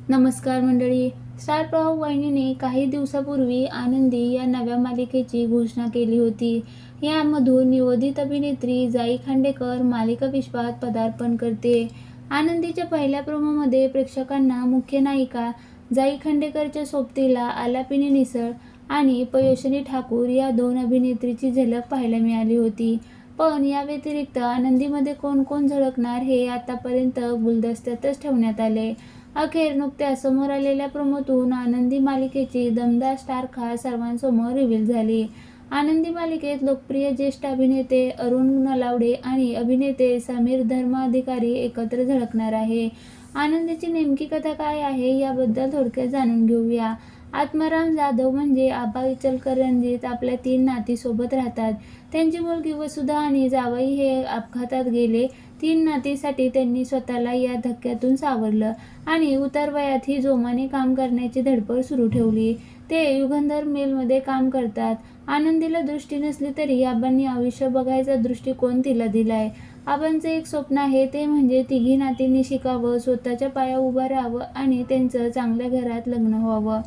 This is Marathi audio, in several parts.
नमस्कार मंडळी. स्टार प्रवाह वाहिनीने काही दिवसापूर्वी आनंदी या नव्या मालिकेची घोषणा केली होती. यामधून निवडित अभिनेत्री जाई खांडेकर मालिका विश्वात पदार्पण करते. आनंदीच्या पहिल्या प्रोमोमध्ये प्रेक्षकांना मुख्य नायिका जाई खांडेकरच्या सोबतीला आलापिनी निसळ आणि पयोषणी ठाकूर या दोन अभिनेत्रीची झलक पाहायला मिळाली होती. पण या व्यतिरिक्त आनंदीमध्ये कोण कोण झळकणार हे आतापर्यंत गुलदस्त्यातच ठेवण्यात आले. अखेर नुकत्याच समोर आलेल्या प्रोमोतून आनंदी मालिकेची दमदार स्टार कास्ट सर्वांसमोर रिव्हील झाली. आनंदी मालिकेत लोकप्रिय ज्येष्ठ अभिनेते अरुण नलावडे आणि अभिनेते समीर धर्माधिकारी एकत्र झळकणार आहे. आनंदीची नेमकी कथा काय आहे याबद्दल थोडक्यात जाणून घेऊया. आत्माराम जाधव म्हणजे आबा इचलकरंजीत आपल्या 3 नातीसोबत राहतात. त्यांची मुलगी वसुधा आणि जावई हे अपघातात गेले. 3 नातींसाठी त्यांनी स्वतःला या धक्क्यातून सावरलं आणि उतार वयातही जोमाने काम करण्याची धडपड सुरू ठेवली. ते युगंधर मिलमध्ये काम करतात. आनंदीला दृष्टी नसली तरी आबांनी आयुष्य बघायचा दृष्टिकोन तिला दिलाय. आबांचं एक स्वप्न आहे, ते म्हणजे तिघी नातींनी शिकावं, स्वतःच्या पायावर उभं राहावं आणि त्यांचं चांगल्या घरात लग्न व्हावं.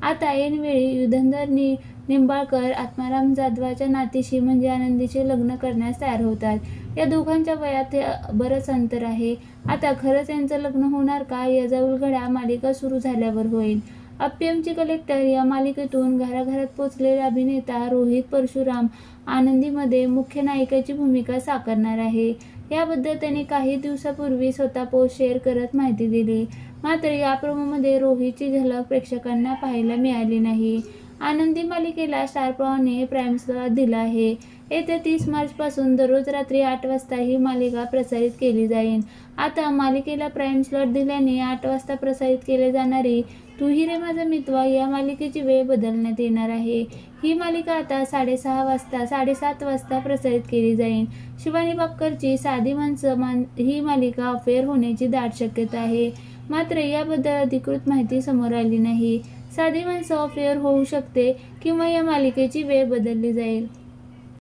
आता ऐनवेळी युगंधर निंबाळकर आत्माराम जाधवाच्या नातीशी म्हणजे आनंदीचे लग्न करण्यास तयार होतात. या दोघांच्या वयात बरंच अंतर आहे. आता खरंच यांचं लग्न होणार का याचा उलगडा मालिका सुरू झाल्यावर होईल. अप्पयमची कलेक्टर या मालिकेतून घराघरात पोचलेला अभिनेता रोहित परशुराम आनंदीमध्ये मुख्य नायकाची भूमिका साकारणार आहे. याबद्दल त्याने काही दिवसापूर्वी स्वतः पोस्ट शेअर करत माहिती दिली. मात्र या प्रोमोमध्ये रोहितची झलक प्रेक्षकांना पाहायला मिळाली नाही. आनंदी मालिकेला स्टार प्रवाहने प्राईम स्लॉट दिला आहे. येत्या 30 मार्चपासून दररोज रात्री 8 वाजता ही मालिका प्रसारित केली जाईल. आता मालिकेला प्राईम स्लॉट दिल्याने 8 वाजता प्रसारित केली जाणारी तू ही रे माझा मितवा या मालिकेची वेळ बदलण्यात येणार आहे. ही मालिका आता 7:30 वाजता प्रसारित केली जाईल. शिवानी बाक्करची साधी माणसं ही मालिका अफेअर होण्याची दाट शक्यता आहे. मात्र याबद्दल अधिकृत माहिती समोर आली नाही. साधी माणसं अफेअर होऊ शकते किंवा या मालिकेची वेळ बदलली जाईल.